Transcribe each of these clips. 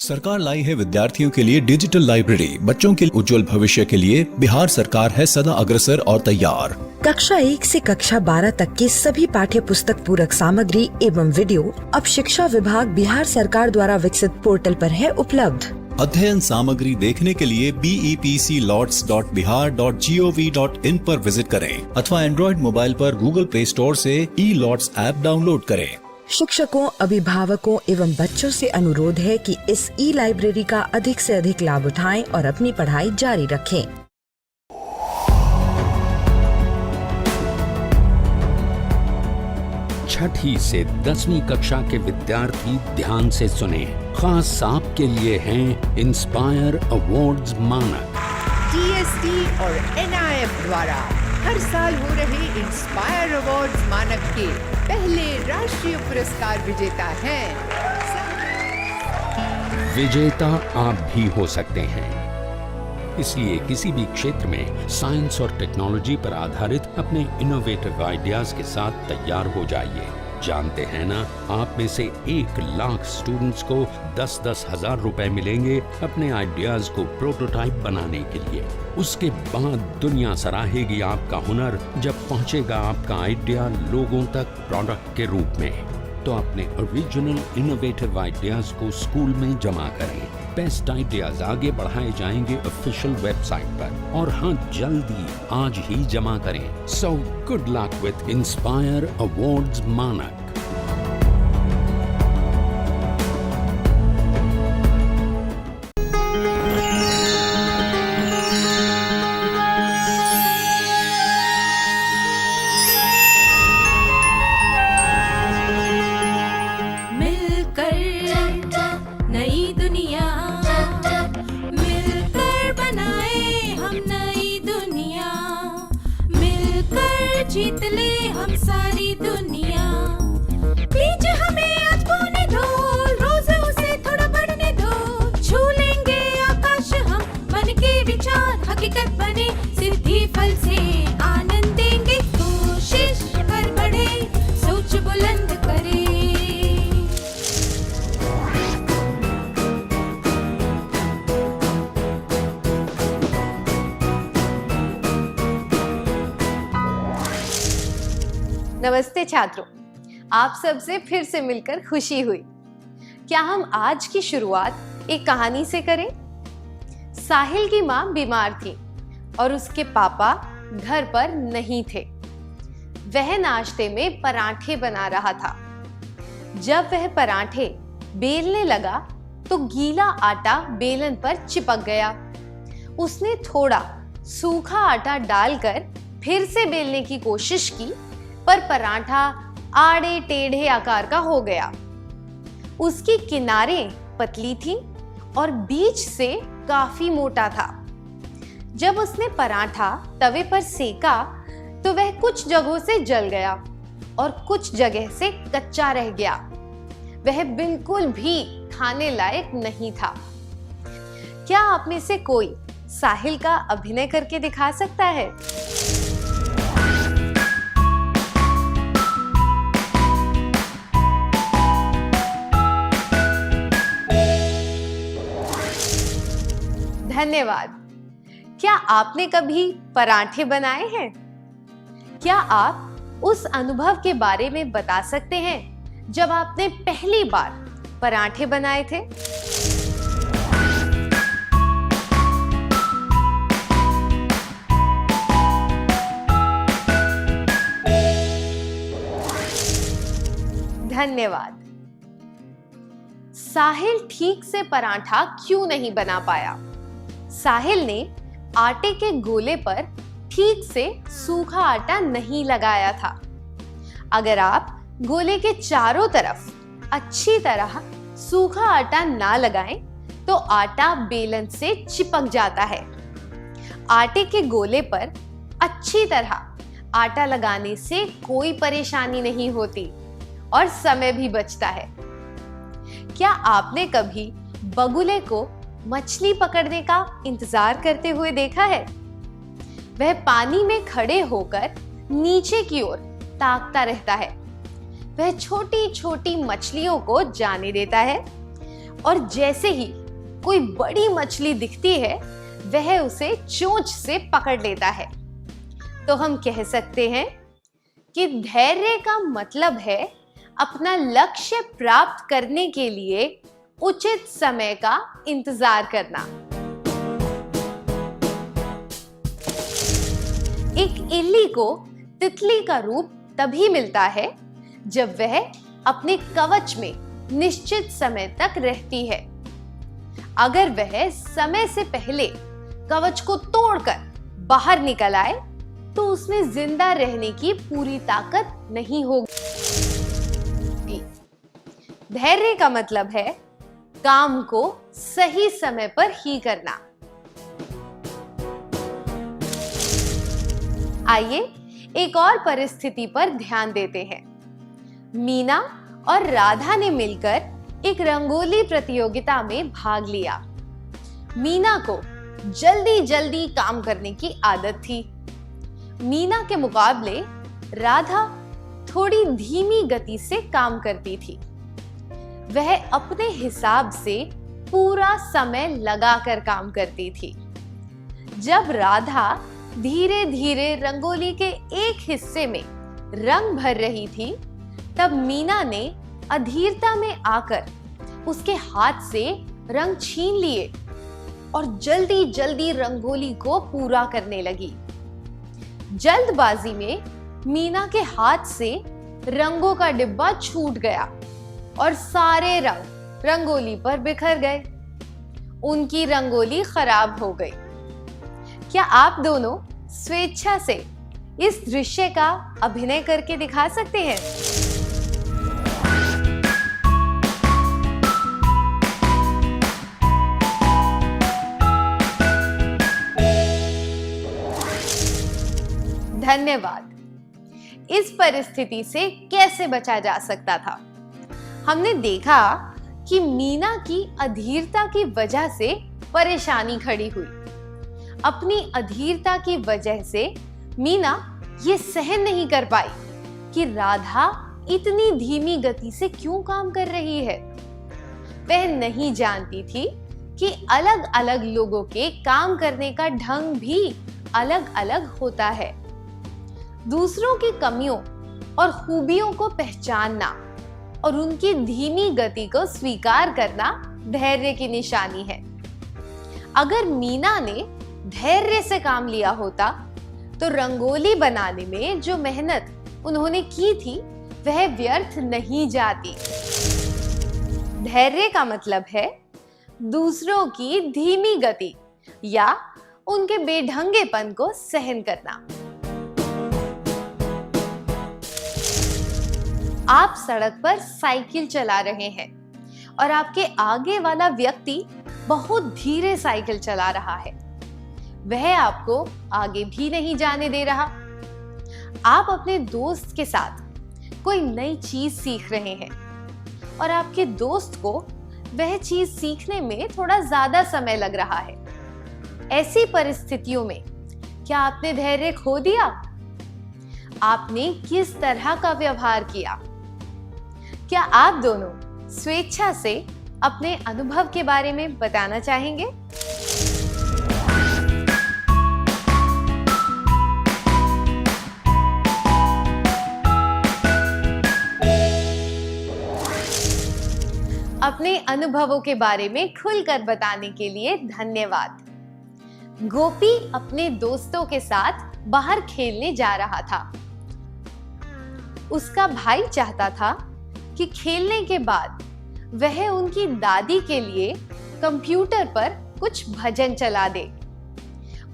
सरकार लाई है विद्यार्थियों के लिए डिजिटल लाइब्रेरी। बच्चों के उज्जवल भविष्य के लिए बिहार सरकार है सदा अग्रसर और तैयार। कक्षा 1 से कक्षा 12 तक की सभी पाठ्य पुस्तक पूरक सामग्री एवं वीडियो अब शिक्षा विभाग बिहार सरकार द्वारा विकसित पोर्टल पर है उपलब्ध। अध्ययन सामग्री देखने के लिए BEPCLots.bihar.gov.in पर विजिट करें अथवा एंड्रॉइड मोबाइल पर गूगल प्ले स्टोर से E-Lots ऐप डाउनलोड करें। शिक्षकों, अभिभावकों एवं बच्चों से अनुरोध है कि इस लाइब्रेरी का अधिक से अधिक लाभ उठाएं और अपनी पढ़ाई जारी रखें। छठी से 10वीं कक्षा के विद्यार्थी ध्यान से सुने। खास आपके लिए हैं इंस्पायर अवार्ड्स मानक। DST और NIF द्वारा हर साल हो रहे इंस्पायर अवार्ड्स मानक के पहले राष्ट्रीय पुरस्कार विजेता हैं। विजेता आप भी हो सकते हैं, इसलिए किसी भी क्षेत्र में साइंस और टेक्नोलॉजी पर आधारित अपने इनोवेटिव आइडियाज के साथ तैयार हो जाइए। जानते हैं ना, आप में से 1 लाख स्टूडेंट्स को 10-10 हजार रुपए मिलेंगे अपने आइडियाज को प्रोटोटाइप बनाने के लिए। उसके बाद दुनिया सराहेगी आपका हुनर जब पहुंचेगा आपका आइडिया लोगों तक प्रोडक्ट के रूप में। तो अपने ओरिजिनल इनोवेटिव आइडियाज को स्कूल में जमा करें। बेस्ट आइडियाज आगे बढ़ाए जाएंगे ऑफिशियल वेबसाइट पर, और हाँ, जल्दी आज ही जमा करें। So good luck with inspire awards मानक। जीत ले हम सारी दुनिया। बीच हमें आज बोने दो, रोज उसे थोड़ा बढ़ने दो। छू लेंगे आकाश हम, मन के विचार हकीकत बने। सिद्धि फल से आनंद देंगे, कोशिश कर बढ़े, सोच बुलंद करे। नमस्ते छात्रों, आप सबसे फिर से मिलकर खुशी हुई। क्या हम आज की शुरुआत एक कहानी से करें? साहिल की मां बीमार थी और उसके पापा घर पर नहीं थे। वह नाश्ते में पराठे बना रहा था। जब वह पराठे बेलने लगा तो गीला आटा बेलन पर चिपक गया। उसने थोड़ा सूखा आटा डालकर फिर से बेलने की कोशिश की, पर पराठा आड़े टेढ़े आकार का हो गया। उसकी किनारें पतली थी और बीच से काफी मोटा था। जब उसने पराठा तवे पर सेका तो वह कुछ जगहों से जल गया और कुछ जगह से कच्चा रह गया। वह बिल्कुल भी खाने लायक नहीं था। क्या आप में से कोई साहिल का अभिनय करके दिखा सकता है? धन्यवाद। क्या आपने कभी पराठे बनाए हैं? क्या आप उस अनुभव के बारे में बता सकते हैं जब आपने पहली बार पराठे बनाए थे? धन्यवाद। साहिल ठीक से पराठा क्यों नहीं बना पाया? साहिल ने आटे के गोले पर ठीक से सूखा आटा नहीं लगाया था। अगर आप गोले के चारों तरफ अच्छी तरह सूखा आटा ना लगाएं, तो आटा बेलन से चिपक जाता है। आटे के गोले पर अच्छी तरह आटा लगाने से कोई परेशानी नहीं होती और समय भी बचता है। क्या आपने कभी बगुले को मछली पकड़ने का इंतजार करते हुए देखा है? वह पानी में खड़े होकर नीचे की ओर ताकता रहता है। वह छोटी छोटी मछलियों को जाने देता है और जैसे ही कोई बड़ी मछली दिखती है वह उसे चोंच से पकड़ लेता है। तो हम कह सकते हैं कि धैर्य का मतलब है अपना लक्ष्य प्राप्त करने के लिए उचित समय का इंतजार करना। एक इल्ली को तितली का रूप तभी मिलता है जब वह अपने कवच में निश्चित समय तक रहती है। अगर वह समय से पहले कवच को तोड़कर बाहर निकल आए तो उसमें जिंदा रहने की पूरी ताकत नहीं होगी। धैर्य का मतलब है काम को सही समय पर ही करना। आइए एक और परिस्थिति पर ध्यान देते हैं। मीना और राधा ने मिलकर एक रंगोली प्रतियोगिता में भाग लिया। मीना को जल्दी जल्दी काम करने की आदत थी। मीना के मुकाबले राधा थोड़ी धीमी गति से काम करती थी। वह अपने हिसाब से पूरा समय लगाकर काम करती थी। जब राधा धीरे धीरे रंगोली के एक हिस्से में रंग भर रही थी, तब मीना ने अधीरता में आकर उसके हाथ से रंग छीन लिए और जल्दी जल्दी रंगोली को पूरा करने लगी। जल्दबाजी में मीना के हाथ से रंगों का डिब्बा छूट गया और सारे रंग रंगोली पर बिखर गए। उनकी रंगोली खराब हो गई। क्या आप दोनों स्वेच्छा से इस दृश्य का अभिनय करके दिखा सकते हैं? धन्यवाद। इस परिस्थिति से कैसे बचा जा सकता था? हमने देखा कि मीना की अधीरता की वजह से परेशानी खड़ी हुई। अपनी अधीरता की वजह से मीना ये सहन नहीं कर पाई कि राधा इतनी धीमी गति से क्यों काम कर रही है। वह नहीं जानती थी कि अलग अलग लोगों के काम करने का ढंग भी अलग अलग होता है। दूसरों की कमियों और खूबियों को पहचानना और उनकी धीमी गति को स्वीकार करना धैर्य की निशानी है। अगर मीना ने धैर्य से काम लिया होता तो रंगोली बनाने में जो मेहनत उन्होंने की थी वह व्यर्थ नहीं जाती। धैर्य का मतलब है दूसरों की धीमी गति या उनके बेढंगेपन को सहन करना। आप सड़क पर साइकिल चला रहे हैं और आपके आगे वाला व्यक्ति बहुत धीरे साइकिल चला रहा है। वह आपको आगे भी नहीं जाने दे रहा। आप अपने दोस्त के साथ कोई नई चीज सीख रहे हैं और आपके दोस्त को वह चीज सीखने में थोड़ा ज्यादा समय लग रहा है। ऐसी परिस्थितियों में क्या आपने धैर्य खो दिया? आपने किस तरह का व्यवहार किया? क्या आप दोनों स्वेच्छा से अपने अनुभव के बारे में बताना चाहेंगे? अपने अनुभवों के बारे में खुलकर बताने के लिए धन्यवाद। गोपी अपने दोस्तों के साथ बाहर खेलने जा रहा था। उसका भाई चाहता था कि खेलने के बाद वह उनकी दादी के लिए कंप्यूटर पर कुछ भजन चला दे।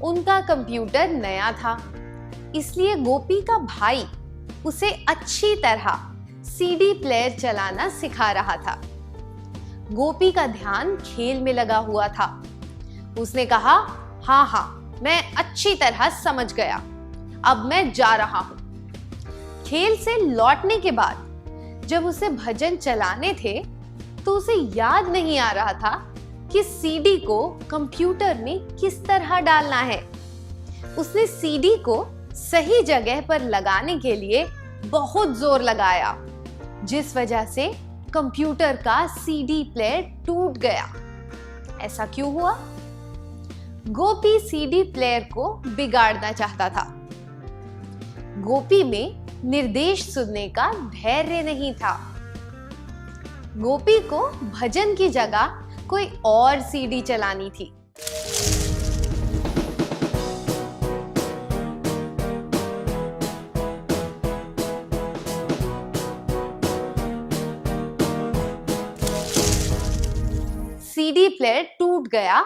उनका कंप्यूटर नया था, इसलिए गोपी का भाई उसे अच्छी तरह सीडी प्लेयर चलाना सिखा रहा था। गोपी का ध्यान खेल में लगा हुआ था। उसने कहा, हाँ, मैं अच्छी तरह समझ गया, अब मैं जा रहा हूं। खेल से लौटने के बाद जब उसे भजन चलाने थे तो उसे याद नहीं आ रहा था कि सीडी को कंप्यूटर में किस तरह डालना है। उसने सीडी को सही जगह पर लगाने के लिए बहुत जोर लगाया, जिस वजह से कंप्यूटर का सीडी प्लेयर टूट गया। ऐसा क्यों हुआ? गोपी सीडी प्लेयर को बिगाड़ना चाहता था। गोपी में निर्देश सुनने का धैर्य नहीं था। गोपी को भजन की जगह कोई और सीडी चलानी थी। सीडी प्लेयर टूट गया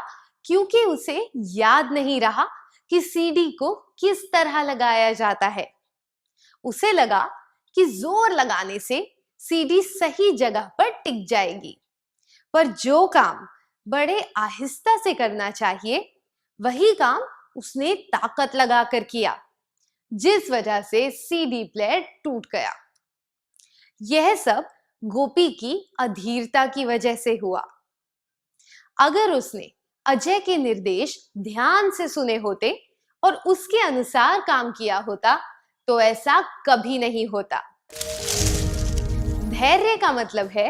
क्योंकि उसे याद नहीं रहा कि सीडी को किस तरह लगाया जाता है। उसे लगा कि जोर लगाने से सीडी सही जगह पर टिक जाएगी, पर जो काम बड़े आहिस्ता से करना चाहिए वही काम उसने ताकत लगाकर किया, जिस वजह से सीडी प्लेयर टूट गया। यह सब गोपी की अधीरता की वजह से हुआ। अगर उसने अजय के निर्देश ध्यान से सुने होते और उसके अनुसार काम किया होता तो ऐसा कभी नहीं होता। धैर्य का मतलब है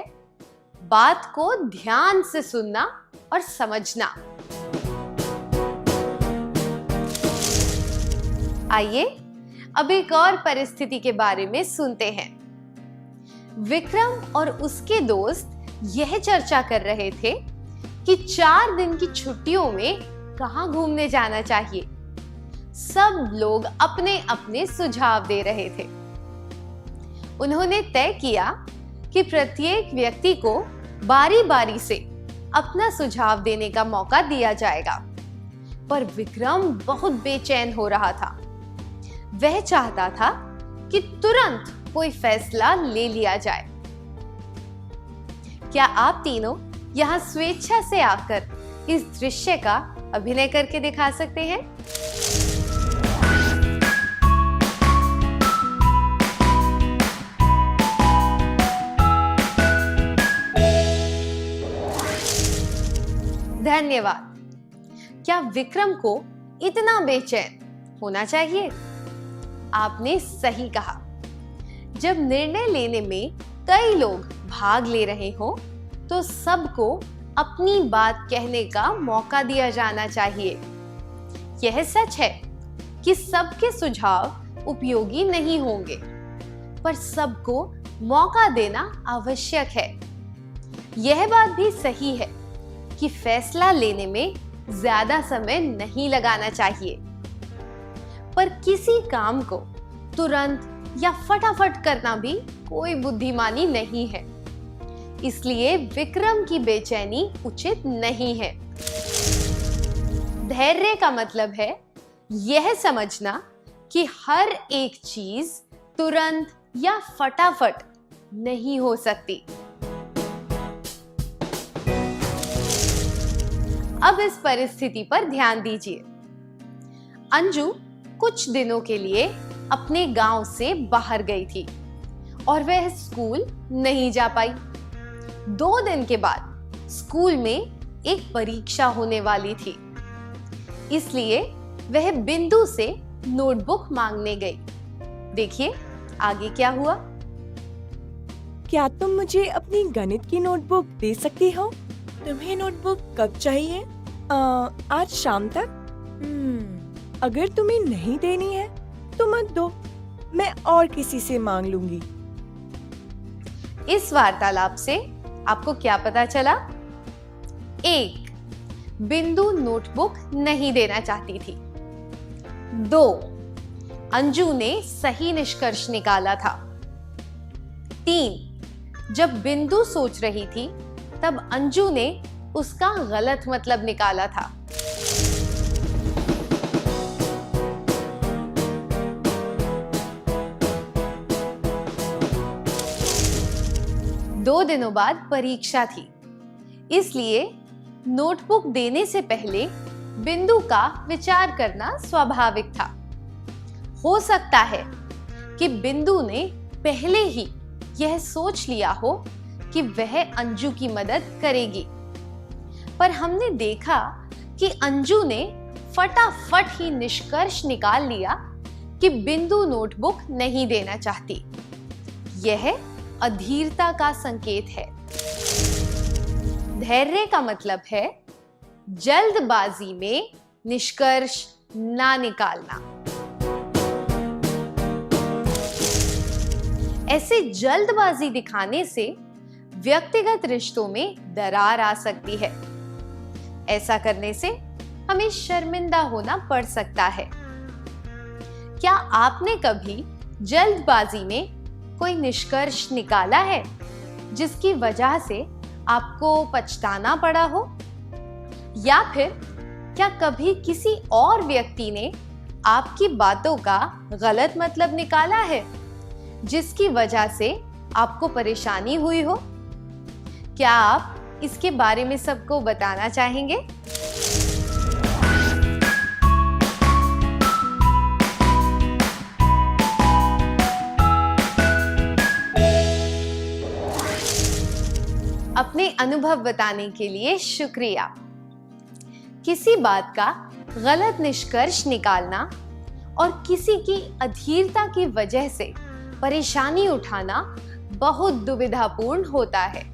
बात को ध्यान से सुनना और समझना। आइए अब एक और परिस्थिति के बारे में सुनते हैं। विक्रम और उसके दोस्त यह चर्चा कर रहे थे कि 4 दिन की छुट्टियों में कहां घूमने जाना चाहिए। सब लोग अपने अपने सुझाव दे रहे थे। उन्होंने तय किया कि प्रत्येक व्यक्ति को बारी बारी से अपना सुझाव देने का मौका दिया जाएगा, पर विक्रम बहुत बेचैन हो रहा था। वह चाहता था कि तुरंत कोई फैसला ले लिया जाए। क्या आप तीनों यहाँ स्वेच्छा से आकर इस दृश्य का अभिनय करके दिखा सकते हैं? धन्यवाद। क्या विक्रम को इतना बेचैन होना चाहिए? आपने सही कहा। जब निर्णय लेने में कई लोग भाग ले रहे हो तो सबको अपनी बात कहने का मौका दिया जाना चाहिए। यह सच है कि सबके सुझाव उपयोगी नहीं होंगे, पर सबको मौका देना आवश्यक है। यह बात भी सही है कि फैसला लेने में ज्यादा समय नहीं लगाना चाहिए, पर किसी काम को तुरंत या फटाफट करना भी कोई बुद्धिमानी नहीं है। इसलिए विक्रम की बेचैनी उचित नहीं है। धैर्य का मतलब है यह समझना कि हर एक चीज तुरंत या फटाफट नहीं हो सकती। अब इस परिस्थिति पर ध्यान दीजिए। अंजू कुछ दिनों के लिए अपने गांव से बाहर गई थी और वह स्कूल नहीं जा पाई। 2 दिन के बाद स्कूल में एक परीक्षा होने वाली थी, इसलिए वह बिंदु से नोटबुक मांगने गई। देखिए आगे क्या हुआ। क्या तुम मुझे अपनी गणित की नोटबुक दे सकती हो? तुम्हें नोटबुक कब चाहिए? आज शाम तक? अगर तुम्हें नहीं देनी है तो मत दो, मैं और किसी से मांग लूंगी। इस वार्तालाप से आपको क्या पता चला? 1. बिंदु नोटबुक नहीं देना चाहती थी। 2. अंजू ने सही निष्कर्ष निकाला था। 3. जब बिंदु सोच रही थी तब अंजू ने उसका गलत मतलब निकाला था। दो दिनों बाद परीक्षा थी, इसलिए नोटबुक देने से पहले बिंदु का विचार करना स्वाभाविक था। हो सकता है कि बिंदु ने पहले ही यह सोच लिया हो कि वह अंजू की मदद करेगी, पर हमने देखा कि अंजू ने फटाफट ही निष्कर्ष निकाल लिया कि बिंदु नोटबुक नहीं देना चाहती। यह अधीरता का संकेत है। धैर्य का मतलब है जल्दबाजी में निष्कर्ष ना निकालना। ऐसे जल्दबाजी दिखाने से व्यक्तिगत रिश्तों में दरार आ सकती है। ऐसा करने से हमें शर्मिंदा होना पड़ सकता है। क्या आपने कभी जल्दबाजी में कोई निष्कर्ष निकाला है जिसकी वजह से आपको पछताना पड़ा हो? या फिर क्या कभी किसी और व्यक्ति ने आपकी बातों का गलत मतलब निकाला है जिसकी वजह से आपको परेशानी हुई हो? क्या आप इसके बारे में सबको बताना चाहेंगे? अपने अनुभव बताने के लिए शुक्रिया। किसी बात का गलत निष्कर्ष निकालना और किसी की अधीरता की वजह से परेशानी उठाना बहुत दुविधापूर्ण होता है,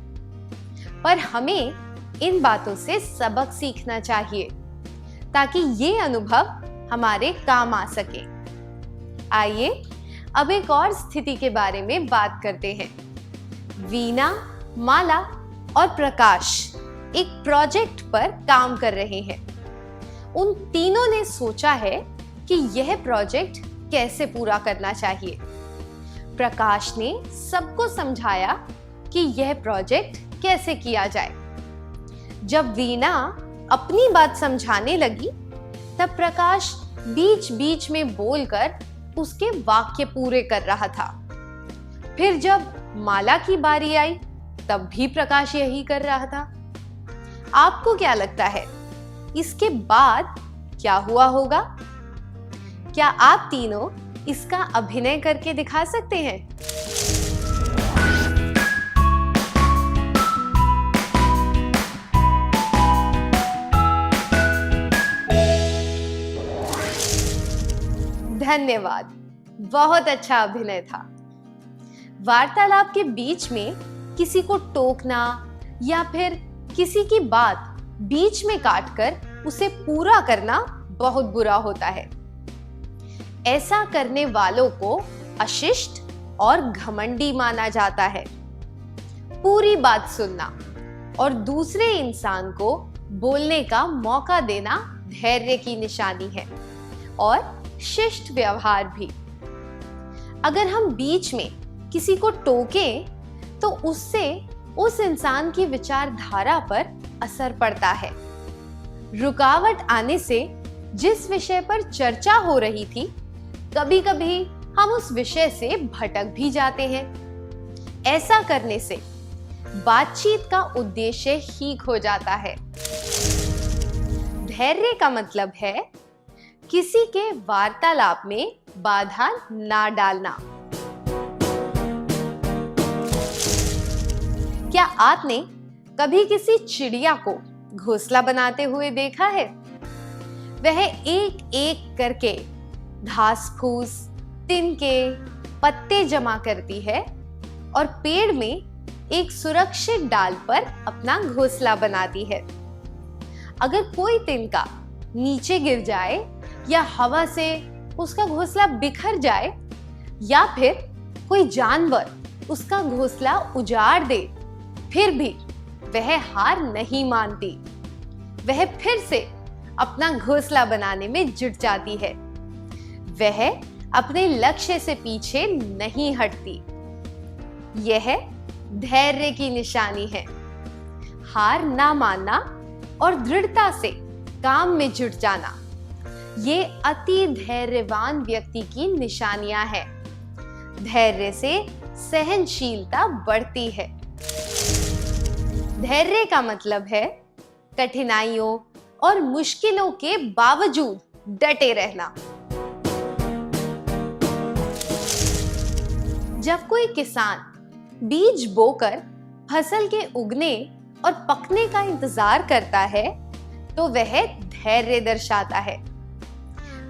पर हमें इन बातों से सबक सीखना चाहिए ताकि ये अनुभव हमारे काम आ सके। आइए अब एक और स्थिति के बारे में बात करते हैं। वीना, माला और प्रकाश एक प्रोजेक्ट पर काम कर रहे हैं। उन तीनों ने सोचा है कि यह प्रोजेक्ट कैसे पूरा करना चाहिए। प्रकाश ने सबको समझाया कि यह प्रोजेक्ट कैसे किया जाए। जब वीना अपनी बात समझाने लगी, तब प्रकाश बीच बीच में बोलकर उसके वाक्य पूरे कर रहा था। फिर जब माला की बारी आई, तब भी प्रकाश यही कर रहा था। आपको क्या लगता है इसके बाद क्या हुआ होगा? क्या आप तीनों इसका अभिनय करके दिखा सकते हैं? धन्यवाद, बहुत अच्छा अभिनय था। वार्तालाप के बीच में किसी को टोकना या फिर किसी की बात बीच में काटकर उसे पूरा करना बहुत बुरा होता है। ऐसा करने वालों को अशिष्ट और घमंडी माना जाता है। पूरी बात सुनना और दूसरे इंसान को बोलने का मौका देना धैर्य की निशानी है और शिष्ट व्यवहार भी। अगर हम बीच में किसी को टोकें तो उससे उस इंसान की विचारधारा पर असर पड़ता है। रुकावट आने से जिस विषय पर चर्चा हो रही थी, कभी-कभी हम उस विषय से भटक भी जाते हैं। ऐसा करने से बातचीत का उद्देश्य ही खो जाता है। धैर्य का मतलब है किसी के वार्तालाप में बाधा ना डालना। क्या आपने कभी किसी चिड़िया को घोंसला बनाते हुए देखा है? वह एक एक करके घास फूस, तिनके, पत्ते जमा करती है और पेड़ में एक सुरक्षित डाल पर अपना घोंसला बनाती है। अगर कोई तिनका नीचे गिर जाए या हवा से उसका घोंसला बिखर जाए या फिर कोई जानवर उसका घोंसला उजाड़ दे, फिर भी वह हार नहीं मानती। वह फिर से अपना घोंसला बनाने में जुट जाती है। वह अपने लक्ष्य से पीछे नहीं हटती। यह धैर्य की निशानी है। हार ना मानना और दृढ़ता से काम में जुट जाना, ये अति धैर्यवान व्यक्ति की निशानियां हैं। धैर्य से सहनशीलता बढ़ती है। धैर्य का मतलब है कठिनाइयों और मुश्किलों के बावजूद डटे रहना। जब कोई किसान बीज बोकर फसल के उगने और पकने का इंतजार करता है, तो वह धैर्य दर्शाता है।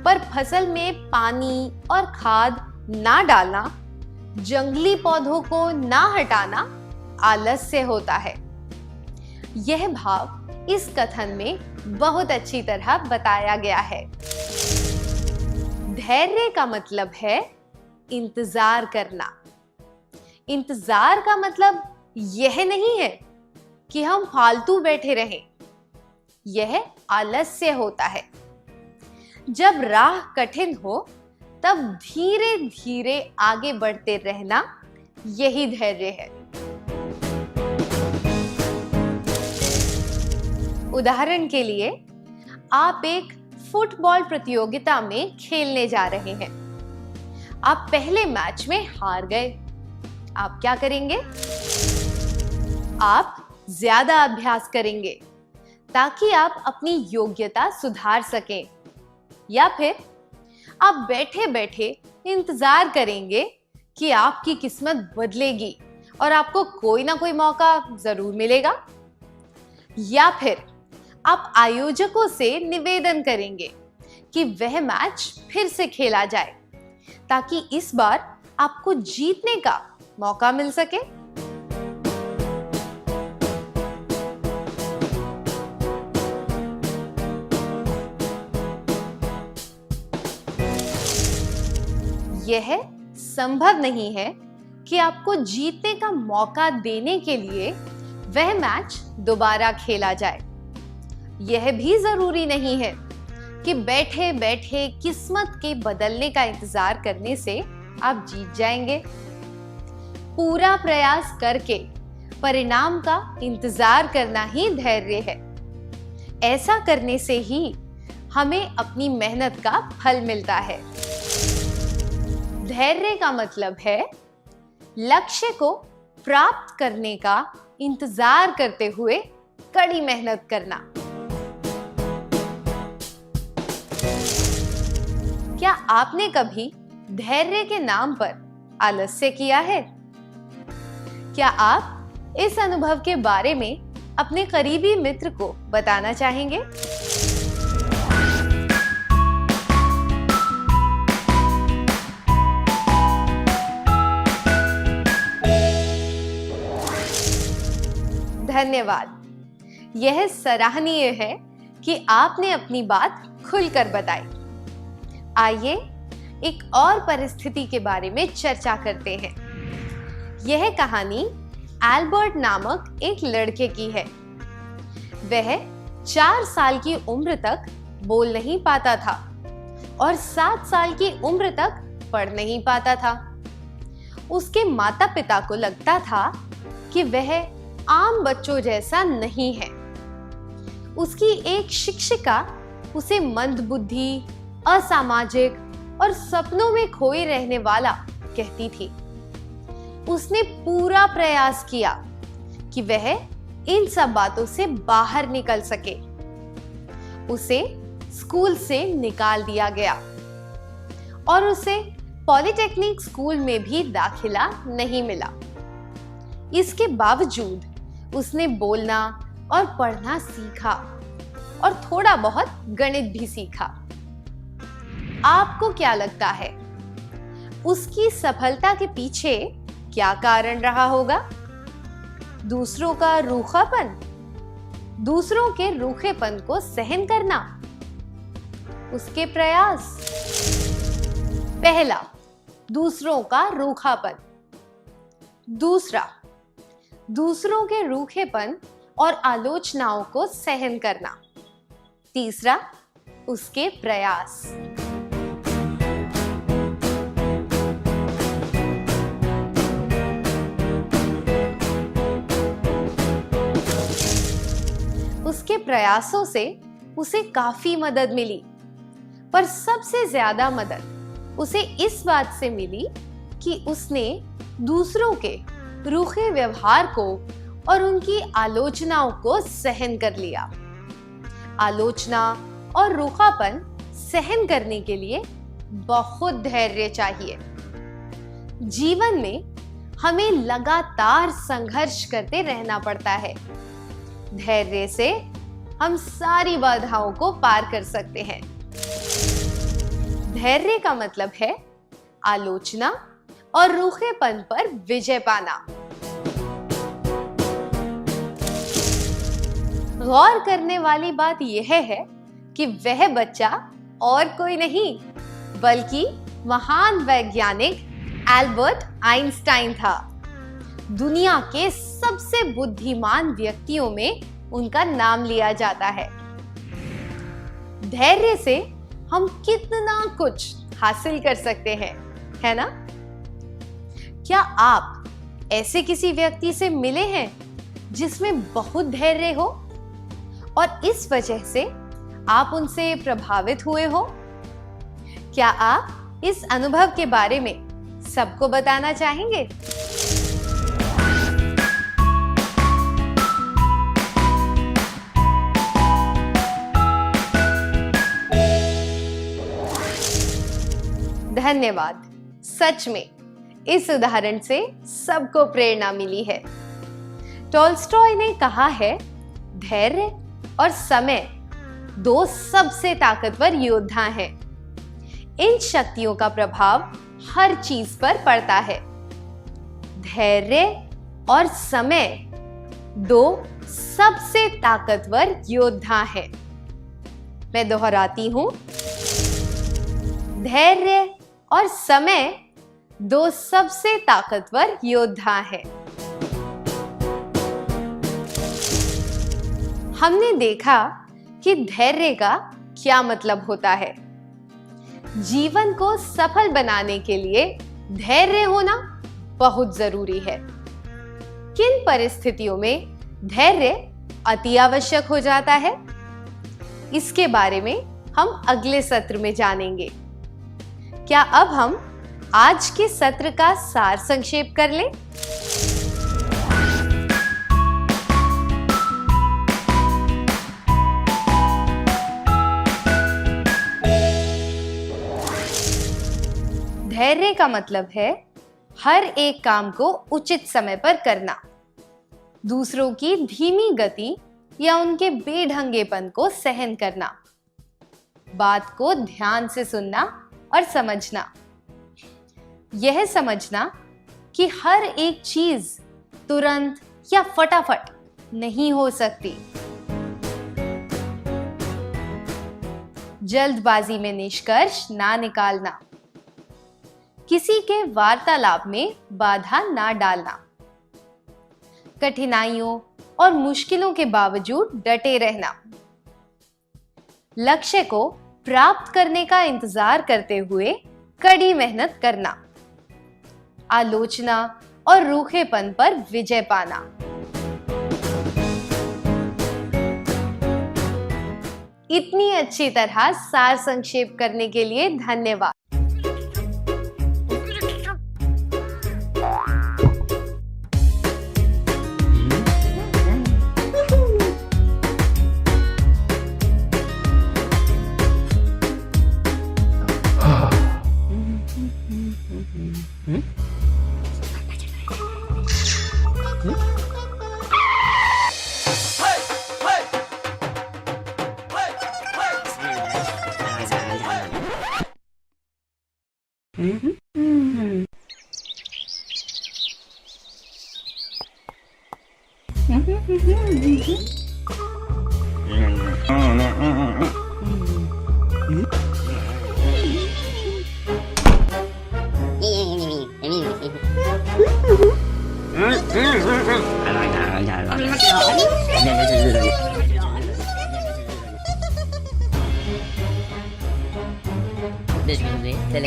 पर फसल में पानी और खाद ना डालना जंगली पौधों को ना हटाना आलस्य होता है। यह भाव इस कथन में बहुत अच्छी तरह बताया गया है। धैर्य का मतलब है इंतजार करना। इंतजार का मतलब यह नहीं है कि हम फालतू बैठे रहें। यह आलस्य होता है। जब राह कठिन हो तब धीरे धीरे आगे बढ़ते रहना, यही धैर्य है। उदाहरण के लिए, आप एक फुटबॉल प्रतियोगिता में खेलने जा रहे हैं। आप पहले मैच में हार गए। आप क्या करेंगे? आप ज्यादा अभ्यास करेंगे ताकि आप अपनी योग्यता सुधार सकें, या फिर आप बैठे बैठे इंतजार करेंगे कि आपकी किस्मत बदलेगी और आपको कोई ना कोई मौका जरूर मिलेगा, या फिर आप आयोजकों से निवेदन करेंगे कि वह मैच फिर से खेला जाए ताकि इस बार आपको जीतने का मौका मिल सके। यह संभव नहीं है कि आपको जीतने का मौका देने के लिए वह मैच दोबारा खेला जाए। यह भी जरूरी नहीं है कि बैठे बैठे किस्मत के बदलने का इंतजार करने से आप जीत जाएंगे। पूरा प्रयास करके परिणाम का इंतजार करना ही धैर्य है। ऐसा करने से ही हमें अपनी मेहनत का फल मिलता है। धैर्य का मतलब है लक्ष्य को प्राप्त करने का इंतजार करते हुए कड़ी मेहनत करना। क्या आपने कभी धैर्य के नाम पर आलस्य किया है? क्या आप इस अनुभव के बारे में अपने करीबी मित्र को बताना चाहेंगे? धन्यवाद। यह सराहनीय है कि आपने अपनी बात खुलकर बताई। आइए एक और परिस्थिति के बारे में चर्चा करते हैं। यह कहानी एल्बर्ट नामक एक लड़के की है। वह 4 साल की उम्र तक बोल नहीं पाता था और 7 साल की उम्र तक पढ़ नहीं पाता था। उसके माता पिता को लगता था कि वह आम बच्चों जैसा नहीं है। उसकी एक शिक्षिका उसे मंदबुद्धि, असामाजिक और सपनों में खोए रहने वाला कहती थी। उसने पूरा प्रयास किया कि वह इन सब बातों से बाहर निकल सके। उसे स्कूल से निकाल दिया गया और उसे पॉलिटेक्निक स्कूल में भी दाखिला नहीं मिला। इसके बावजूद उसने बोलना और पढ़ना सीखा और थोड़ा बहुत गणित भी सीखा। आपको क्या लगता है, उसकी सफलता के पीछे क्या कारण रहा होगा? दूसरों का रूखापन, दूसरों के रूखेपन को सहन करना, उसके प्रयास। पहला, दूसरों का रूखापन। दूसरा, दूसरों के रूखेपन और आलोचनाओं को सहन करना। तीसरा, उसके प्रयास। उसके प्रयासों से उसे काफी मदद मिली, पर सबसे ज्यादा मदद उसे इस बात से मिली कि उसने दूसरों के रूखे व्यवहार को और उनकी आलोचनाओं को सहन कर लिया। आलोचना और रूखापन सहन करने के लिए बहुत धैर्य चाहिए। जीवन में हमें लगातार संघर्ष करते रहना पड़ता है। धैर्य से हम सारी बाधाओं को पार कर सकते हैं। धैर्य का मतलब है आलोचना और रूखेपन पर विजय पाना। गौर करने वाली बात यह है कि वह बच्चा और कोई नहीं बल्कि महान वैज्ञानिक एल्बर्ट आइंस्टाइन था। दुनिया के सबसे बुद्धिमान व्यक्तियों में उनका नाम लिया जाता है। धैर्य से हम कितना कुछ हासिल कर सकते हैं, है ना? क्या आप ऐसे किसी व्यक्ति से मिले हैं जिसमें बहुत धैर्य हो और इस वजह से आप उनसे प्रभावित हुए हो? क्या आप इस अनुभव के बारे में सबको बताना चाहेंगे? धन्यवाद। सच में इस उदाहरण से सबको प्रेरणा मिली है। टॉल्स्टॉय ने कहा है, धैर्य और समय दो सबसे ताकतवर योद्धा हैं। इन शक्तियों का प्रभाव हर चीज पर पड़ता है। धैर्य और समय दो सबसे ताकतवर योद्धा हैं। मैं दोहराती हूं, धैर्य और समय दो सबसे ताकतवर योद्धा हैं। हमने देखा कि धैर्य का क्या मतलब होता है। जीवन को सफल बनाने के लिए धैर्य होना बहुत जरूरी है। किन परिस्थितियों में धैर्य अति आवश्यक हो जाता है, इसके बारे में हम अगले सत्र में जानेंगे। क्या अब हम आज के सत्र का सार संक्षेप कर लें? धैर्य का मतलब है हर एक काम को उचित समय पर करना, दूसरों की धीमी गति या उनके बेढंगेपन को सहन करना, बात को ध्यान से सुनना और समझना, यह समझना कि हर एक चीज तुरंत या फटाफट नहीं हो सकती, जल्दबाजी में निष्कर्ष ना निकालना, किसी के वार्तालाप में बाधा ना डालना, कठिनाइयों और मुश्किलों के बावजूद डटे रहना, लक्ष्य को प्राप्त करने का इंतजार करते हुए कड़ी मेहनत करना, आलोचना और रूखेपन पर विजय पाना। इतनी अच्छी तरह सार संक्षेप करने के लिए धन्यवाद।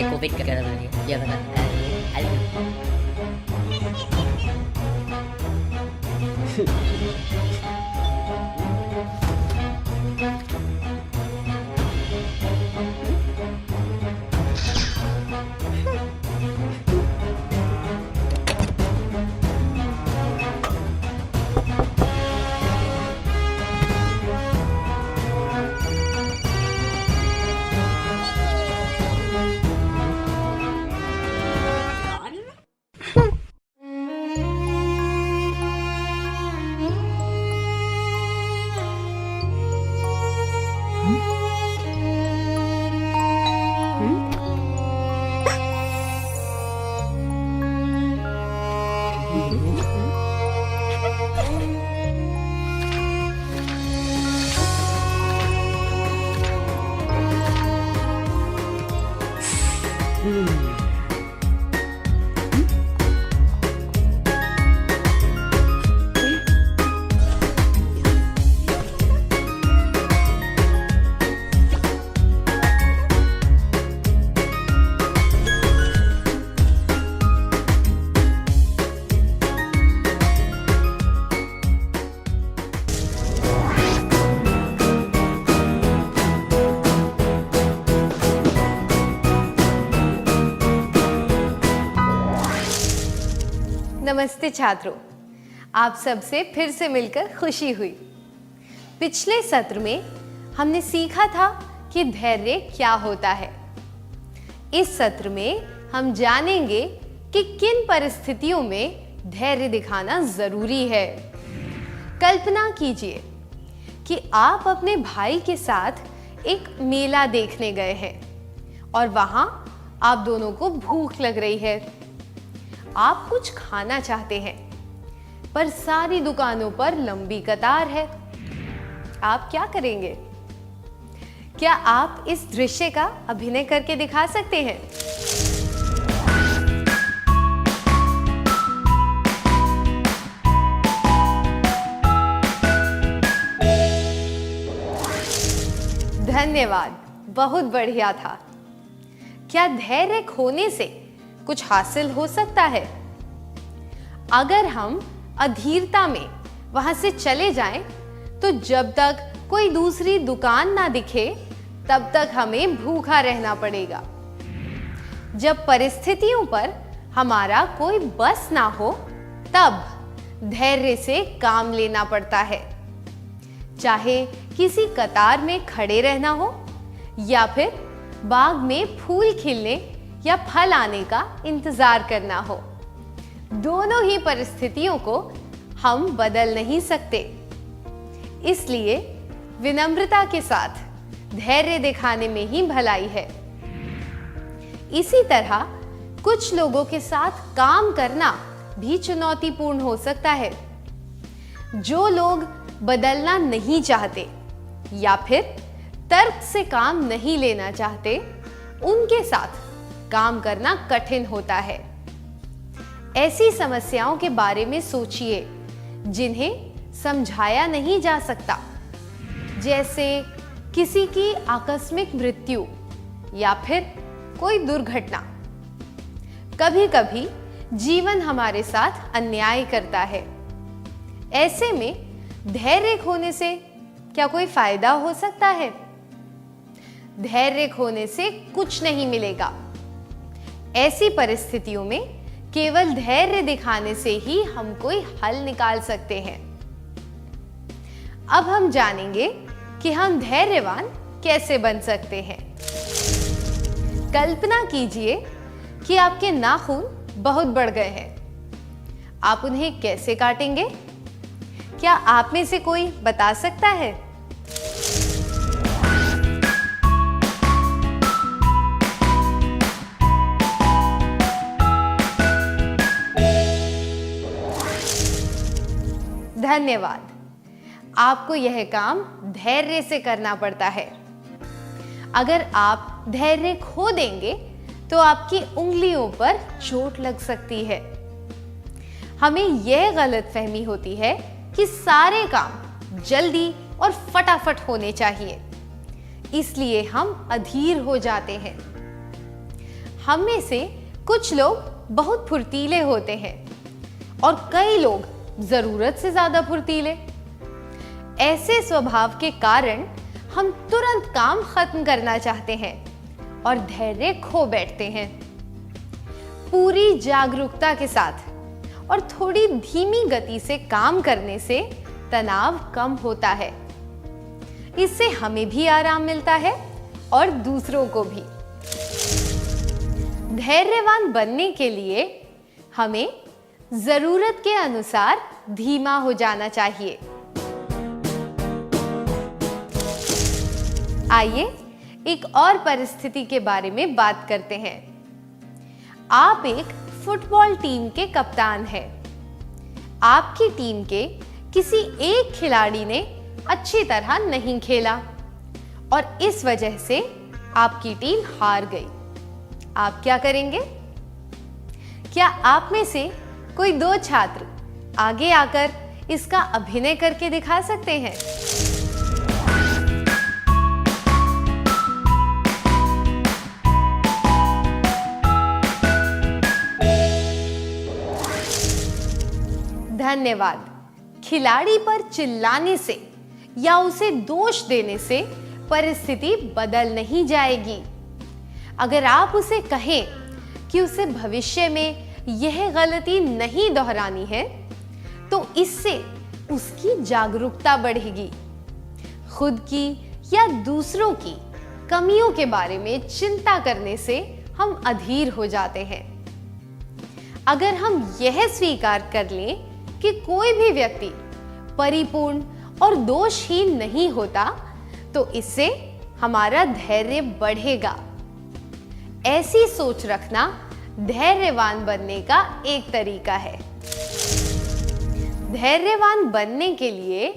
Covid kagak dia. Dia kata, नमस्ते छात्रों, आप सबसे फिर से मिलकर खुशी हुई। पिछले सत्र में हमने सीखा था कि धैर्य क्या होता है। इस सत्र में हम जानेंगे कि किन परिस्थितियों में धैर्य दिखाना जरूरी है। कल्पना कीजिए कि आप अपने भाई के साथ एक मेला देखने गए हैं और वहां आप दोनों को भूख लग रही है। आप कुछ खाना चाहते हैं, पर सारी दुकानों पर लंबी कतार है। आप क्या करेंगे? क्या आप इस दृश्य का अभिनय करके दिखा सकते हैं? धन्यवाद, बहुत बढ़िया था। क्या धैर्य खोने से कुछ हासिल हो सकता है? अगर हम अधीरता में वहां से चले जाएं, तो जब तक कोई दूसरी दुकान ना दिखे तब तक हमें भूखा रहना पड़ेगा। जब परिस्थितियों पर हमारा कोई बस ना हो, तब धैर्य से काम लेना पड़ता है। चाहे किसी कतार में खड़े रहना हो या फिर बाग में फूल खिलने या फल आने का इंतजार करना हो, दोनों ही परिस्थितियों को हम बदल नहीं सकते। इसलिए विनम्रता के साथ धैर्य दिखाने में ही भलाई है। इसी तरह कुछ लोगों के साथ काम करना भी चुनौतीपूर्ण हो सकता है। जो लोग बदलना नहीं चाहते या फिर तर्क से काम नहीं लेना चाहते, उनके साथ काम करना कठिन होता है। ऐसी समस्याओं के बारे में सोचिए जिन्हें समझाया नहीं जा सकता, जैसे किसी की आकस्मिक मृत्यु या फिर कोई दुर्घटना। कभी-कभी जीवन हमारे साथ अन्याय करता है। ऐसे में धैर्य खोने से क्या कोई फायदा हो सकता है? धैर्य खोने से कुछ नहीं मिलेगा। ऐसी परिस्थितियों में केवल धैर्य दिखाने से ही हम कोई हल निकाल सकते हैं। अब हम जानेंगे कि हम धैर्यवान कैसे बन सकते हैं। कल्पना कीजिए कि आपके नाखून बहुत बढ़ गए हैं। आप उन्हें कैसे काटेंगे? क्या आप में से कोई बता सकता है? धन्यवाद। आपको यह काम धैर्य से करना पड़ता है। अगर आप धैर्य खो देंगे तो आपकी उंगलियों पर चोट लग सकती है। हमें यह गलतफहमी होती है कि सारे काम जल्दी और फटाफट होने चाहिए, इसलिए हम अधीर हो जाते हैं। हम में से कुछ लोग बहुत फुर्तीले होते हैं और कई लोग जरूरत से ज्यादा फुर्तीले। ऐसे स्वभाव के कारण हम तुरंत काम खत्म करना चाहते हैं और धैर्य खो बैठते हैं। पूरी जागरूकता के साथ और थोड़ी धीमी गति से काम करने से तनाव कम होता है। इससे हमें भी आराम मिलता है और दूसरों को भी। धैर्यवान बनने के लिए हमें जरूरत के अनुसार धीमा हो जाना चाहिए। आइए एक और परिस्थिति के बारे में बात करते हैं। आप एक फुटबॉल टीम के कप्तान हैं आपकी टीम के किसी एक खिलाड़ी ने अच्छी तरह नहीं खेला और इस वजह से आपकी टीम हार गई। आप क्या करेंगे? क्या आप में से कोई 2 छात्र आगे आकर इसका अभिनय करके दिखा सकते हैं? धन्यवाद। खिलाड़ी पर चिल्लाने से या उसे दोष देने से परिस्थिति बदल नहीं जाएगी। अगर आप उसे कहें कि उसे भविष्य में यह गलती नहीं दोहरानी है, तो इससे उसकी जागरूकता बढ़ेगी। खुद की या दूसरों की कमियों के बारे में चिंता करने से हम अधीर हो जाते हैं। अगर हम यह स्वीकार कर लें कि कोई भी व्यक्ति परिपूर्ण और दोषहीन नहीं होता, तो इससे हमारा धैर्य बढ़ेगा। ऐसी सोच रखना धैर्यवान बनने का एक तरीका है। धैर्यवान बनने के लिए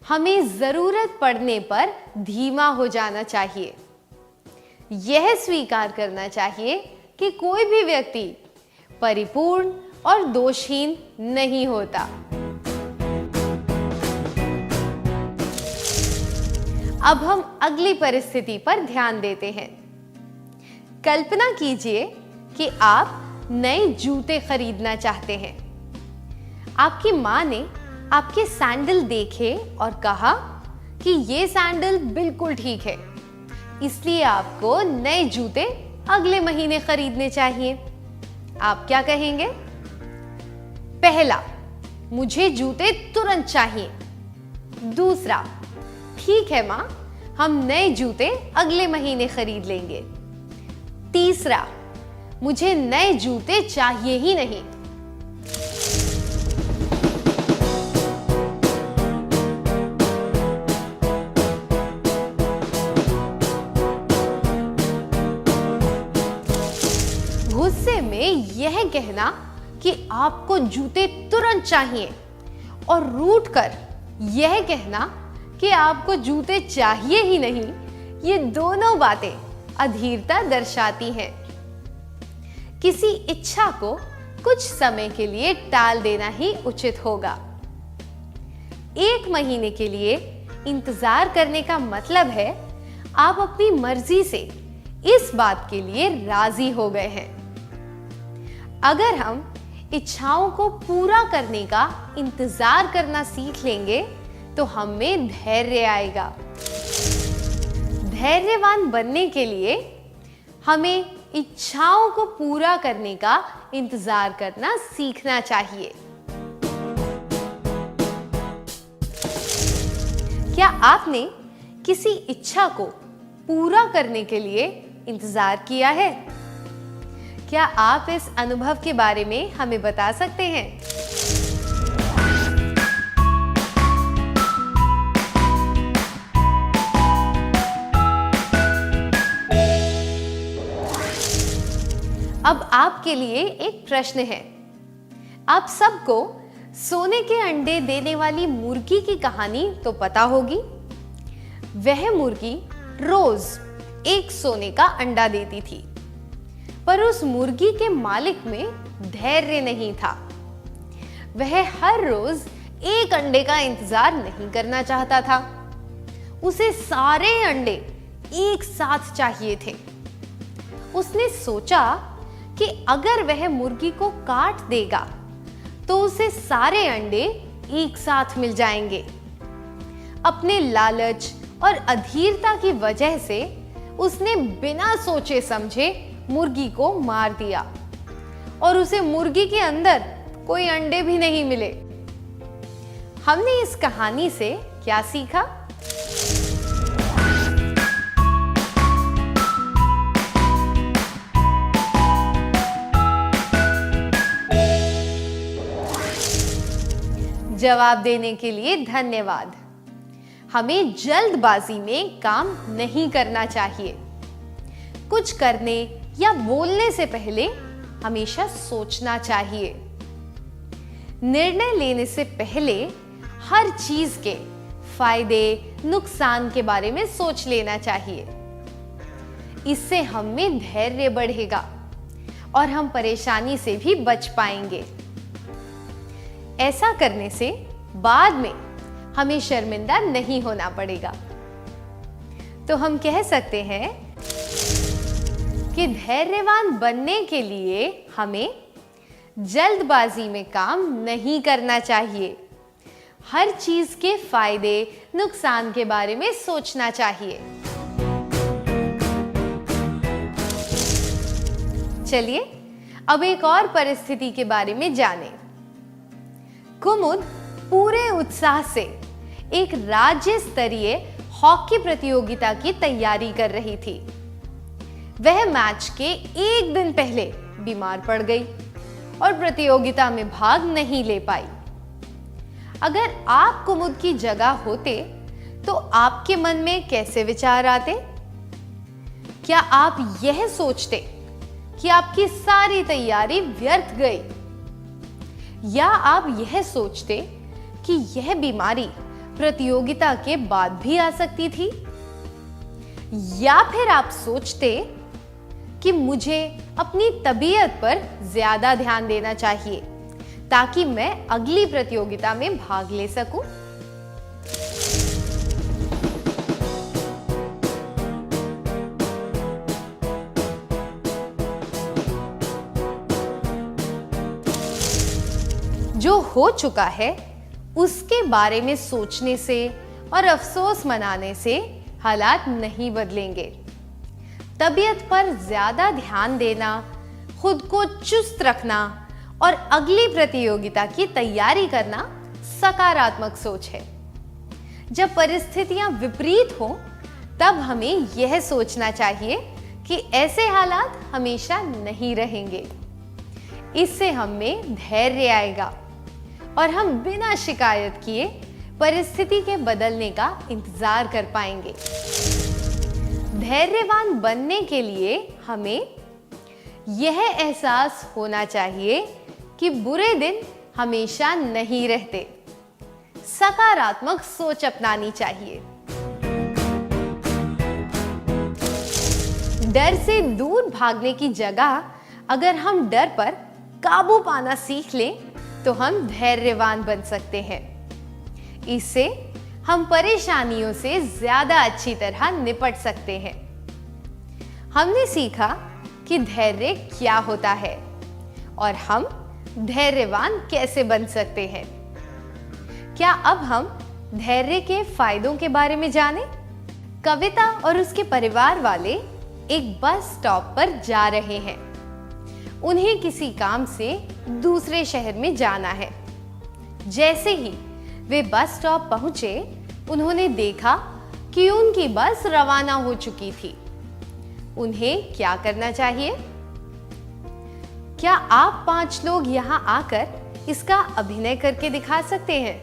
हमें जरूरत पड़ने पर धीमा हो जाना चाहिए। यह स्वीकार करना चाहिए कि कोई भी व्यक्ति परिपूर्ण और दोषहीन नहीं होता। अब हम अगली परिस्थिति पर ध्यान देते हैं। कल्पना कीजिए कि आप नए जूते खरीदना चाहते हैं। आपकी माँ ने आपके सैंडल देखे और कहा कि ये सैंडल बिल्कुल ठीक है, इसलिए आपको नए जूते अगले महीने खरीदने चाहिए। आप क्या कहेंगे? पहला, मुझे जूते तुरंत चाहिए। दूसरा, ठीक है माँ, हम नए जूते अगले महीने खरीद लेंगे। तीसरा, मुझे नए जूते चाहिए ही नहीं। गुस्से में यह कहना कि आपको जूते तुरंत चाहिए और रूठ कर यह कहना कि आपको जूते चाहिए ही नहीं, ये दोनों बातें अधीरता दर्शाती हैं। किसी इच्छा को कुछ समय के लिए टाल देना ही उचित होगा। 1 महीने के लिए इंतजार करने का मतलब है आप अपनी मर्जी से इस बात के लिए राजी हो गए हैं। अगर हम इच्छाओं को पूरा करने का इंतजार करना सीख लेंगे तो हम में धैर्य आएगा। धैर्यवान बनने के लिए हमें इच्छाओं को पूरा करने का इंतजार करना सीखना चाहिए। क्या आपने किसी इच्छा को पूरा करने के लिए इंतजार किया है? क्या आप इस अनुभव के बारे में हमें बता सकते हैं? अब आपके लिए एक प्रश्न है। आप सबको सोने के अंडे देने वाली मुर्गी की कहानी तो पता होगी। वह मुर्गी रोज एक सोने का अंडा देती थी, पर उस मुर्गी के मालिक में धैर्य नहीं था। वह हर रोज एक अंडे का इंतजार नहीं करना चाहता था। उसे सारे अंडे एक साथ चाहिए थे। उसने सोचा कि अगर वह मुर्गी को काट देगा तो उसे सारे अंडे एक साथ मिल जाएंगे। अपने लालच और अधीरता की वजह से उसने बिना सोचे समझे मुर्गी को मार दिया और उसे मुर्गी के अंदर कोई अंडे भी नहीं मिले। हमने इस कहानी से क्या सीखा? जवाब देने के लिए धन्यवाद। हमें जल्दबाजी में काम नहीं करना चाहिए। कुछ करने या बोलने से पहले हमेशा सोचना चाहिए। निर्णय लेने से पहले हर चीज के फायदे, नुकसान के बारे में सोच लेना चाहिए। इससे हम में धैर्य बढ़ेगा और हम परेशानी से भी बच पाएंगे। ऐसा करने से बाद में हमें शर्मिंदा नहीं होना पड़ेगा। तो हम कह सकते हैं कि धैर्यवान बनने के लिए हमें जल्दबाजी में काम नहीं करना चाहिए। हर चीज के फायदे, नुकसान के बारे में सोचना चाहिए। चलिए अब एक और परिस्थिति के बारे में जानें। कुमुद पूरे उत्साह से एक राज्य स्तरीय हॉकी प्रतियोगिता की तैयारी कर रही थी। वह मैच के एक दिन पहले बीमार पड़ गई और प्रतियोगिता में भाग नहीं ले पाई। अगर आप कुमुद की जगह होते तो आपके मन में कैसे विचार आते? क्या आप यह सोचते कि आपकी सारी तैयारी व्यर्थ गई, या आप यह सोचते कि यह बीमारी प्रतियोगिता के बाद भी आ सकती थी, या फिर आप सोचते कि मुझे अपनी तबीयत पर ज्यादा ध्यान देना चाहिए ताकि मैं अगली प्रतियोगिता में भाग ले सकूं? जो हो चुका है उसके बारे में सोचने से और अफसोस मनाने से हालात नहीं बदलेंगे। तबीयत पर ज्यादा ध्यान देना, खुद को चुस्त रखना और अगली प्रतियोगिता की तैयारी करना सकारात्मक सोच है। जब परिस्थितियां विपरीत हो तब हमें यह सोचना चाहिए कि ऐसे हालात हमेशा नहीं रहेंगे। इससे हम में धैर्य आएगा और हम बिना शिकायत किए परिस्थिति के बदलने का इंतजार कर पाएंगे। धैर्यवान बनने के लिए हमें यह एहसास होना चाहिए कि बुरे दिन हमेशा नहीं रहते। सकारात्मक सोच अपनानी चाहिए। डर से दूर भागने की जगह अगर हम डर पर काबू पाना सीख लें तो हम धैर्यवान बन सकते हैं। इससे हम परेशानियों से ज्यादा अच्छी तरह निपट सकते हैं। हमने सीखा कि धैर्य क्या होता है और हम धैर्यवान कैसे बन सकते हैं। क्या अब हम धैर्य के फायदों के बारे में जानें? कविता और उसके परिवार वाले एक बस स्टॉप पर जा रहे हैं। उन्हें किसी काम से दूसरे शहर में जाना है। जैसे ही वे बस स्टॉप पहुंचे, उन्होंने देखा कि उनकी बस रवाना हो चुकी थी। उन्हें क्या करना चाहिए? क्या आप 5 लोग यहां आकर इसका अभिनय करके दिखा सकते हैं?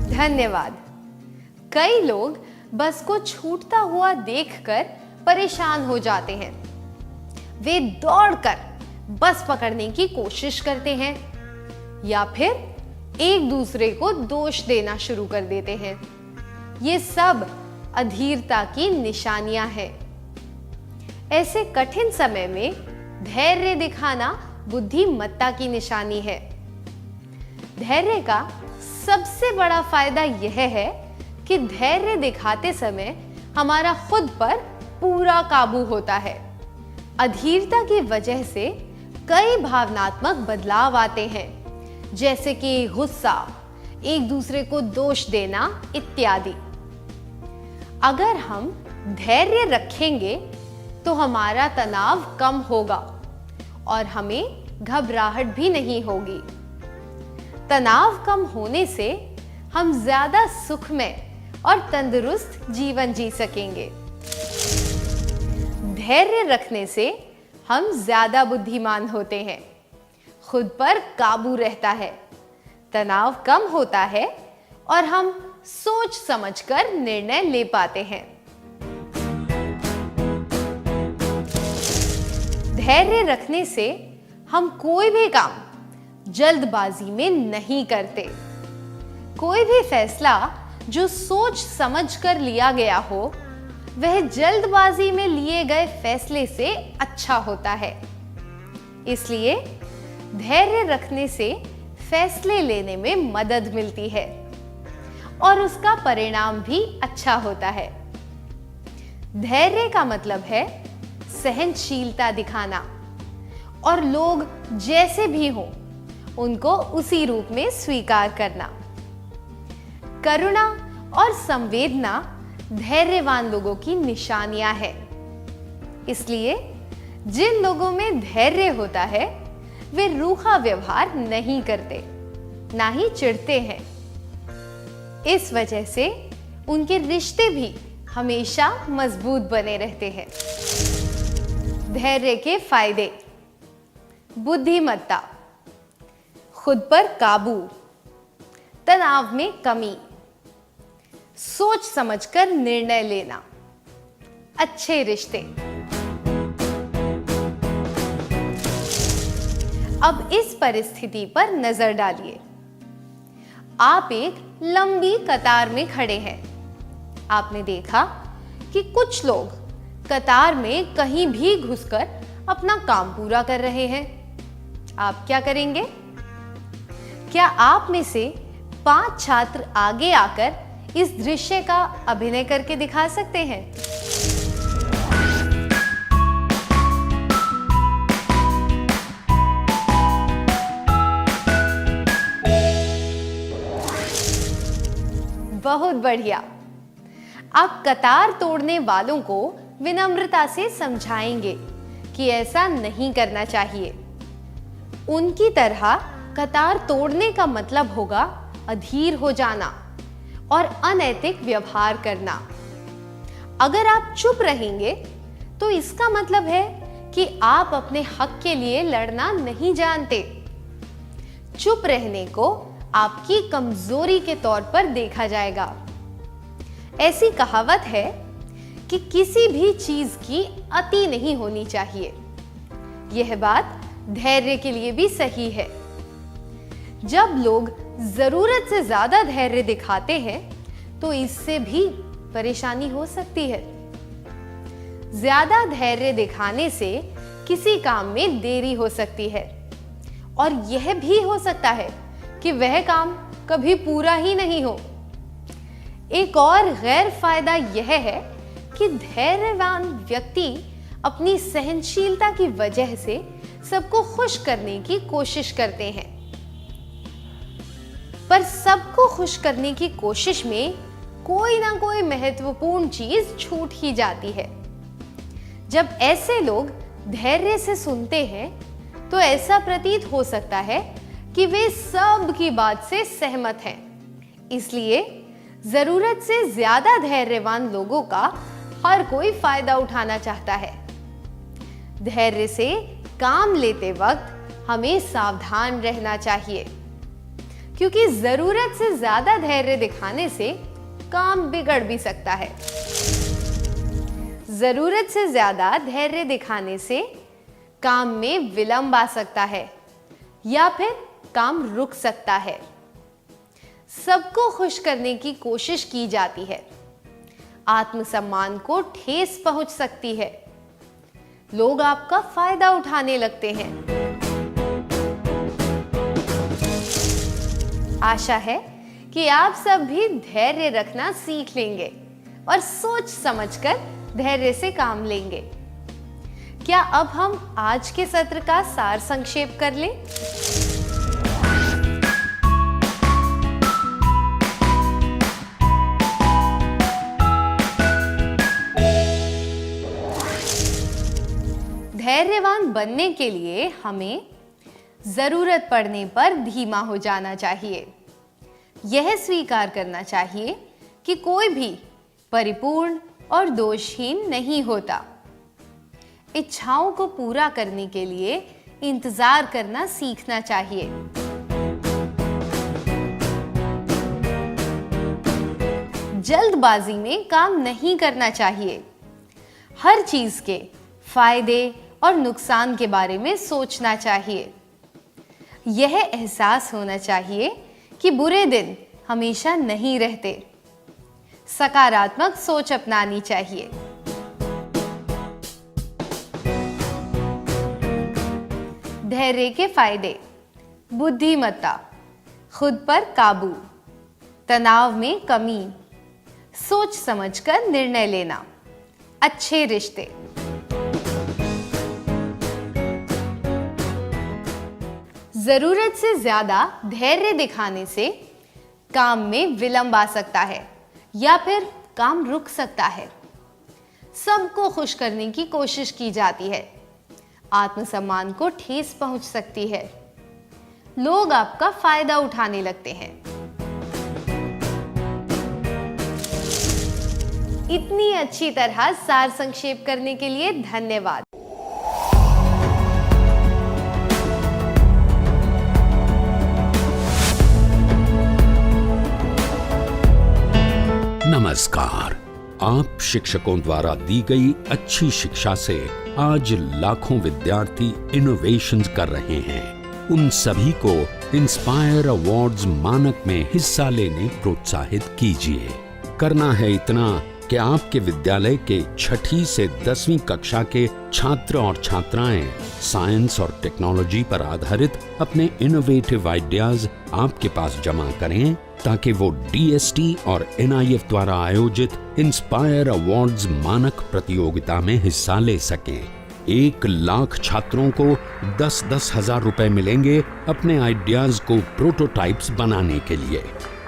धन्यवाद। कई लोग बस को छूटता हुआ देखकर परेशान हो जाते हैं। वे दौड़कर बस पकड़ने की कोशिश करते हैं या फिर एक दूसरे को दोष देना शुरू कर देते हैं। ये सब अधीरता की निशानियां हैं। ऐसे कठिन समय में धैर्य दिखाना बुद्धिमत्ता की निशानी है। धैर्य का सबसे बड़ा फायदा यह है कि धैर्य दिखाते समय हमारा खुद पर पूरा काबू होता है। अधीरता की वजह से कई भावनात्मक बदलाव आते हैं, जैसे कि गुस्सा, एक दूसरे को दोष देना इत्यादि। अगर हम धैर्य रखेंगे तो हमारा तनाव कम होगा और हमें घबराहट भी नहीं होगी। तनाव कम होने से हम ज्यादा सुखमय और तंदुरुस्त जीवन जी सकेंगे। धैर्य रखने से हम ज्यादा बुद्धिमान होते हैं, खुद पर काबू रहता है, तनाव कम होता है और हम सोच समझकर निर्णय ले पाते हैं। धैर्य रखने से हम कोई भी काम जल्दबाजी में नहीं करते। कोई भी फैसला जो सोच समझकर लिया गया हो, वह जल्दबाजी में लिए गए फैसले से अच्छा होता है। इसलिए धैर्य रखने से फैसले लेने में मदद मिलती है और उसका परिणाम भी अच्छा होता है। धैर्य का मतलब है सहनशीलता दिखाना और लोग जैसे भी हों उनको उसी रूप में स्वीकार करना। करुणा और संवेदना धैर्यवान लोगों की निशानियां हैं। इसलिए जिन लोगों में धैर्य होता है वे रूखा व्यवहार नहीं करते, ना ही चिढ़ते हैं। इस वजह से उनके रिश्ते भी हमेशा मजबूत बने रहते हैं। धैर्य के फायदे: बुद्धिमत्ता, खुद पर काबू, तनाव में कमी, सोच समझकर निर्णय लेना, अच्छे रिश्ते। अब इस परिस्थिति पर नजर डालिए। आप एक लंबी कतार में खड़े हैं। आपने देखा कि कुछ लोग कतार में कहीं भी घुसकर अपना काम पूरा कर रहे हैं। आप क्या करेंगे? क्या आप में से 5 छात्र आगे आकर इस दृश्य का अभिनय करके दिखा सकते हैं? बहुत बढ़िया। आप कतार तोड़ने वालों को विनम्रता से समझाएंगे कि ऐसा नहीं करना चाहिए। उनकी तरह कतार तोड़ने का मतलब होगा अधीर हो जाना और अनैतिक व्यवहार करना। अगर आप चुप रहेंगे तो इसका मतलब है कि आप अपने हक के लिए लड़ना नहीं जानते। चुप रहने को आपकी कमजोरी के तौर पर देखा जाएगा। ऐसी कहावत है कि किसी भी चीज की अति नहीं होनी चाहिए। यह बात धैर्य के लिए भी सही है। जब लोग जरूरत से ज्यादा धैर्य दिखाते हैं तो इससे भी परेशानी हो सकती है। ज्यादा धैर्य दिखाने से किसी काम में देरी हो सकती है और यह भी हो सकता है कि वह काम कभी पूरा ही नहीं हो। एक और गैर फायदा यह है कि धैर्यवान व्यक्ति अपनी सहनशीलता की वजह से सबको खुश करने की कोशिश करते हैं, पर सबको खुश करने की कोशिश में कोई ना कोई महत्वपूर्ण चीज छूट ही जाती है। जब ऐसे लोग धैर्य से सुनते हैं तो ऐसा प्रतीत हो सकता है कि वे सब की बात से सहमत हैं। इसलिए जरूरत से ज्यादा धैर्यवान लोगों का हर कोई फायदा उठाना चाहता है। धैर्य से काम लेते वक्त हमें सावधान रहना चाहिए, क्योंकि जरूरत से ज्यादा धैर्य दिखाने से काम बिगड़ भी सकता है। जरूरत से ज्यादा धैर्य दिखाने से काम में विलंब आ सकता है या फिर काम रुक सकता है। सबको खुश करने की कोशिश की जाती है। आत्मसम्मान को ठेस पहुंच सकती है। लोग आपका फायदा उठाने लगते हैं। आशा है कि आप सब भी धैर्य रखना सीख लेंगे और सोच समझकर धैर्य से काम लेंगे। क्या अब हम आज के सत्र का सार संक्षेप कर लें? धैर्यवान बनने के लिए हमें जरूरत पड़ने पर धीमा हो जाना चाहिए। यह स्वीकार करना चाहिए कि कोई भी परिपूर्ण और दोषहीन नहीं होता। इच्छाओं को पूरा करने के लिए इंतजार करना सीखना चाहिए। जल्दबाजी में काम नहीं करना चाहिए। हर चीज के फायदे और नुकसान के बारे में सोचना चाहिए। यह एहसास होना चाहिए कि बुरे दिन हमेशा नहीं रहते। सकारात्मक सोच अपनानी चाहिए। धैर्य के फायदे: बुद्धिमत्ता, खुद पर काबू, तनाव में कमी, सोच समझकर निर्णय लेना, अच्छे रिश्ते। जरूरत से ज्यादा धैर्य दिखाने से काम में विलंब आ सकता है या फिर काम रुक सकता है। सबको खुश करने की कोशिश की जाती है। आत्मसम्मान को ठेस पहुंच सकती है। लोग आपका फायदा उठाने लगते हैं। इतनी अच्छी तरह सार संक्षेप करने के लिए धन्यवाद। नमस्कार। आप शिक्षकों द्वारा दी गई अच्छी शिक्षा से आज लाखों विद्यार्थी इनोवेशंस कर रहे हैं। उन सभी को इंस्पायर अवार्ड्स मानक में हिस्सा लेने प्रोत्साहित कीजिए। करना है इतना कि आपके विद्यालय के 6ठी से 10वीं कक्षा के छात्र और छात्राएं साइंस और टेक्नोलॉजी पर आधारित अपने इनोवेटिव आइडियाज आपके पास जमा करें ताकि वो DST और NIF द्वारा आयोजित इंस्पायर अवार्ड्स मानक प्रतियोगिता में हिस्सा ले सकें। 1 लाख छात्रों को 10-10 हजार रुपए मिलेंगे अपने आइडियाज को प्रोटोटाइप्स बनाने के लिए।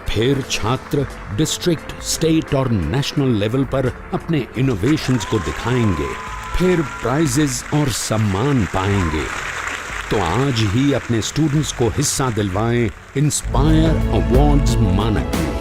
फिर छात्र डिस्ट्रिक्ट, स्टेट और नेशनल लेवल पर अपने इनोवेशंस को दिखाएंगे। फिर प्राइजेस और सम्मान पाएंगे। तो आज ही अपने स्टूडेंट्स को हिस्सा दिलवाएं इंस्पायर अवार्ड्स मानक में।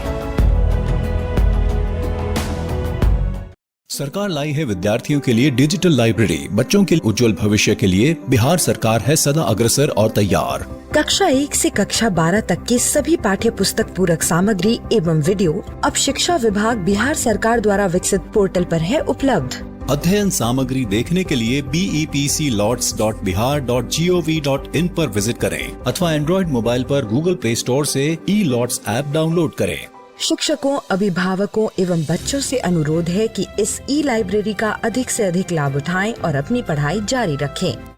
सरकार लाई है विद्यार्थियों के लिए डिजिटल लाइब्रेरी। बच्चों के उज्जवल भविष्य के लिए बिहार सरकार है सदा अग्रसर और तैयार। कक्षा 1 से कक्षा 12 तक की सभी पाठ्य पुस्तक पूरक सामग्री एवं वीडियो अब शिक्षा विभाग बिहार सरकार द्वारा विकसित पोर्टल पर है उपलब्ध। अध्ययन सामग्री देखने के लिए BEPCLOTS.bihar.gov.in पर विजिट करें अथवा एंड्रॉइड मोबाइल पर गूगल प्ले स्टोर से E-LOTS ऐप डाउनलोड करें। शिक्षकों, अभिभावकों एवं बच्चों से अनुरोध है कि इस ई लाइब्रेरी का अधिक से अधिक लाभ उठाएं और अपनी पढ़ाई जारी रखें।